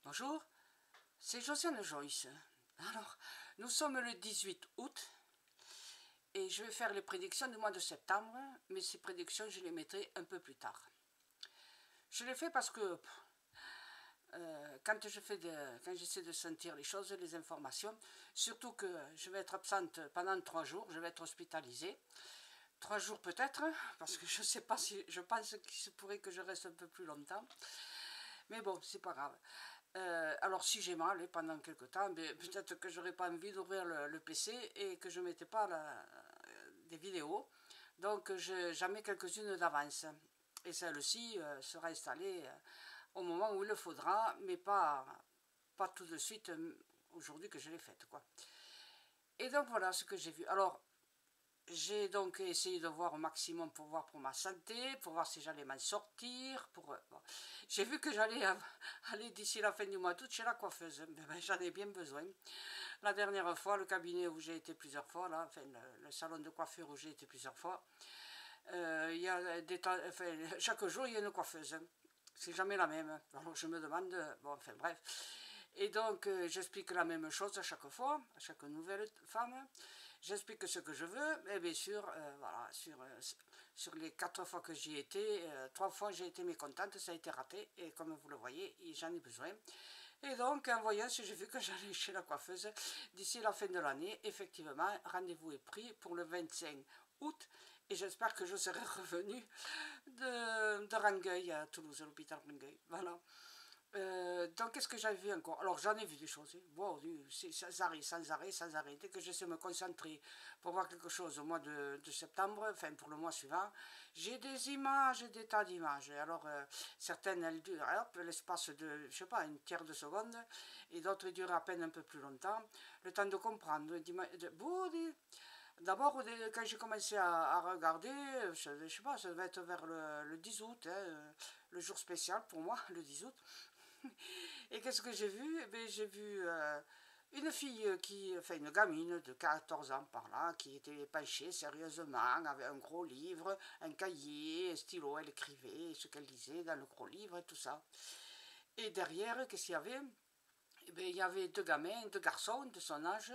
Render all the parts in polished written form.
Bonjour, c'est Josiane Joyce. Alors, nous sommes le 18 août et je vais faire les prédictions du mois de septembre, mais ces prédictions, je les mettrai un peu plus tard. Je les fais parce que quand j'essaie de sentir les choses, les informations, surtout que je vais être absente pendant 3 jours, je vais être hospitalisée. 3 jours peut-être, parce que je sais pas si, je pense qu'il se pourrait que je reste un peu plus longtemps. Mais bon, c'est pas grave. Alors si j'ai mal pendant quelques temps, peut-être que j'aurais pas envie d'ouvrir le PC et que je ne mettais pas des vidéos. Donc j'en mets quelques-unes d'avance. Et celle-ci sera installée au moment où il le faudra, mais pas tout de suite aujourd'hui que je l'ai faite, quoi. Et donc voilà ce que j'ai vu. Alors, j'ai donc essayé de voir au maximum pour voir pour ma santé, pour voir si j'allais m'en sortir. Bon. J'ai vu que j'allais aller d'ici la fin du mois d'août chez la coiffeuse. J'en ai bien besoin. La dernière fois, le cabinet où j'ai été plusieurs fois, là, enfin, le salon de coiffure où j'ai été plusieurs fois, il y a des temps, enfin, chaque jour il y a une coiffeuse. C'est jamais la même. Alors je me demande, bon, enfin bref. Et donc j'explique la même chose à chaque fois, à chaque nouvelle femme. J'explique ce que je veux, et bien sûr, voilà, sur les 4 fois que j'y étais, 3 fois j'ai été mécontente, ça a été raté, et comme vous le voyez, j'en ai besoin. Et donc, en voyant si j'ai vu que j'allais chez la coiffeuse d'ici la fin de l'année, effectivement, rendez-vous est pris pour le 25 août, et j'espère que je serai revenue de Rangueil à Toulouse, à l'hôpital Rangueil, voilà. Donc, qu'est-ce que j'avais vu encore? Alors, j'en ai vu des choses, wow, sans arrêt. Dès que j'essaie de me concentrer pour voir quelque chose au mois de septembre, enfin pour le mois suivant, j'ai des images, des tas d'images. Alors, certaines, elles durent, l'espace de, je sais pas, une tiers de seconde, et d'autres durent à peine un peu plus longtemps. Le temps de comprendre, d'abord, quand j'ai commencé à regarder, je sais pas, ça devait être vers le 10 août, hein, le jour spécial pour moi, le 10 août. Et qu'est-ce que j'ai vu? J'ai vu une fille enfin une gamine de 14 ans par là, qui était penchée sérieusement, avait un gros livre, un cahier, un stylo, elle écrivait ce qu'elle lisait dans le gros livre et tout ça. Et derrière, qu'est-ce qu'il y avait? Il y avait 2 gamins, 2 garçons de son âge,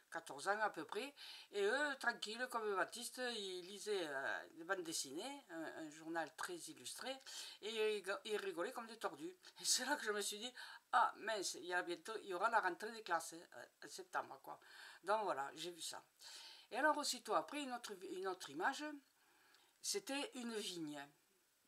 14 ans à peu près, et eux, tranquilles comme Baptiste, ils lisaient des bandes dessinées, un journal très illustré, et ils rigolaient comme des tordus. Et c'est là que je me suis dit, ah mince, il y aura la rentrée des classes, en septembre, quoi. Donc voilà, j'ai vu ça. Et alors aussitôt après, une autre image, c'était une vigne.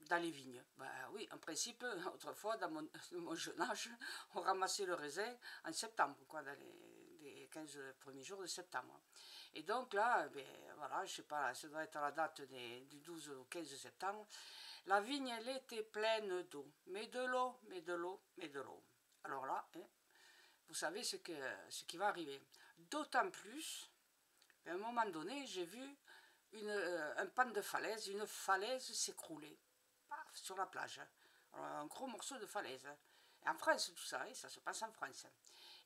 Dans les vignes. Ben oui, en principe, autrefois, dans mon jeune âge, on ramassait le raisin en septembre, quoi, dans les 15 premiers jours de septembre. Et donc là, ben, voilà, je sais pas, ça doit être la date du 12 au 15 septembre, la vigne, elle était pleine d'eau. Mais de l'eau, mais de l'eau, mais de l'eau. Alors là, hein, vous savez ce qui va arriver. D'autant plus, à un moment donné, j'ai vu un pan de falaise, une falaise s'écrouler sur la plage. Alors, un gros morceau de falaise. Et en France, tout ça, ça se passe en France.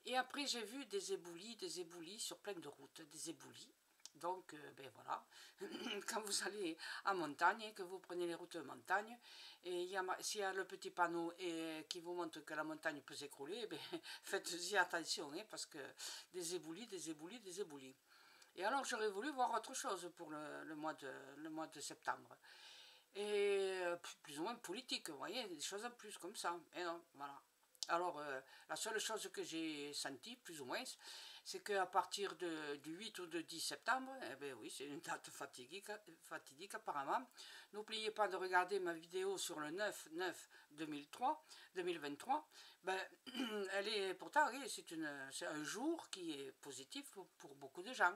Et après, j'ai vu des éboulis sur plein de routes, des éboulis. Donc, ben voilà, quand vous allez en montagne, que vous prenez les routes de montagne, et s'il y a le petit panneau qui vous montre que la montagne peut s'écrouler, ben, faites-y attention, hein, parce que des éboulis. Et alors, j'aurais voulu voir autre chose pour le mois de septembre. Et plus ou moins politique, vous voyez, des choses en plus comme ça. Et non, voilà. Alors, la seule chose que j'ai sentie, plus ou moins, c'est qu'à partir du 8 ou du 10 septembre, eh bien oui, c'est une date fatidique apparemment. N'oubliez pas de regarder ma vidéo sur le 9-9-2023. Ben, elle est pourtant, oui, c'est un jour qui est positif pour beaucoup de gens.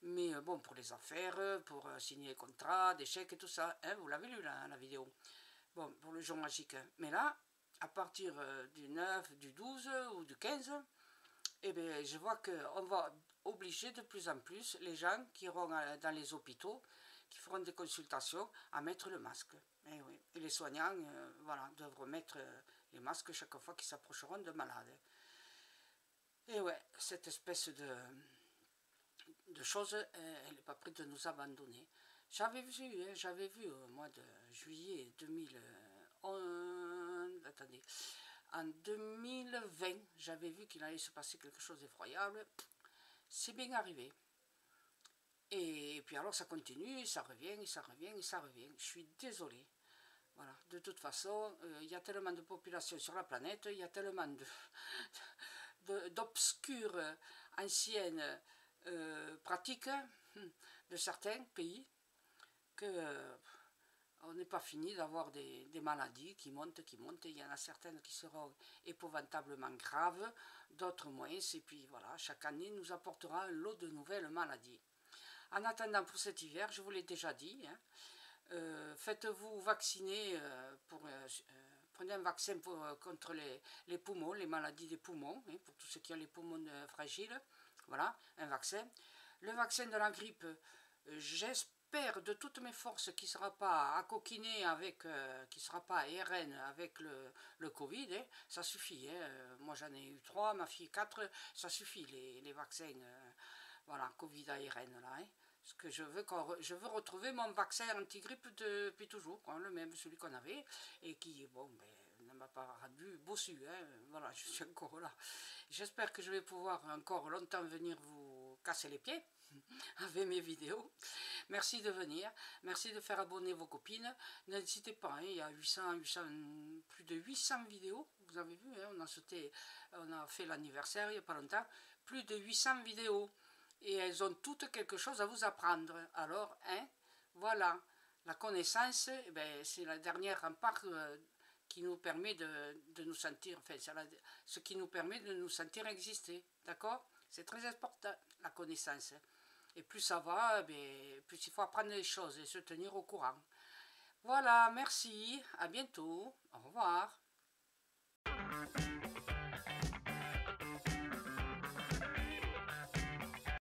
Mais bon, pour les affaires, pour signer les contrats, des chèques et tout ça, hein, vous l'avez lu la vidéo. Bon, pour le jour magique. Mais là, à partir du 9, du 12 ou du 15, eh bien, je vois qu'on va obliger de plus en plus les gens qui iront dans les hôpitaux, qui feront des consultations, à mettre le masque. Et, oui. Et les soignants, voilà, devront mettre les masques chaque fois qu'ils s'approcheront de malades. Et ouais, cette espèce de choses, elle n'est pas prête de nous abandonner. J'avais vu au mois de juillet 2011, attendez, en 2020, j'avais vu qu'il allait se passer quelque chose d'effroyable. C'est bien arrivé. Et puis alors ça continue, ça revient, ça revient, ça revient. Je suis désolée. Voilà. De toute façon, il y a tellement de population sur la planète, il y a tellement d'obscures anciennes pratiques de certains pays que on n'est pas fini d'avoir des maladies qui montent, qui montent. Il y en a certaines qui seront épouvantablement graves, d'autres moins. Et puis voilà, chaque année nous apportera un lot de nouvelles maladies. En attendant pour cet hiver, je vous l'ai déjà dit, hein, faites-vous vacciner, prenez un vaccin contre les poumons, les maladies des poumons, hein, pour tous ceux qui ont les poumons fragiles. Voilà, un vaccin. Le vaccin de la grippe, j'espère de toutes mes forces qu'il ne sera pas à coquiner avec, qu'il ne sera pas ARN avec le Covid. Hein. Ça suffit. Hein. Moi j'en ai eu 3, ma fille 4, ça suffit les vaccins. Voilà, Covid ARN là. Hein. Parce que je veux retrouver mon vaccin anti-grippe depuis toujours, hein, le même, celui qu'on avait, et qui, bon, ben, ne m'a pas rendu bossu. Hein. Voilà, je suis encore là. J'espère que je vais pouvoir encore longtemps venir vous casser les pieds avec mes vidéos. Merci de venir, merci de faire abonner vos copines. N'hésitez pas, hein, il y a plus de 800 vidéos, vous avez vu, hein, on a fait l'anniversaire il n'y a pas longtemps, plus de 800 vidéos. Et elles ont toutes quelque chose à vous apprendre. Alors, hein, voilà, la connaissance, eh ben, c'est la dernière rempart qui nous permet de nous sentir, enfin, ce qui nous permet de nous sentir exister, d'accord? C'est très important, la connaissance. Et plus ça va, eh bien, plus il faut apprendre les choses et se tenir au courant. Voilà, merci, à bientôt, au revoir.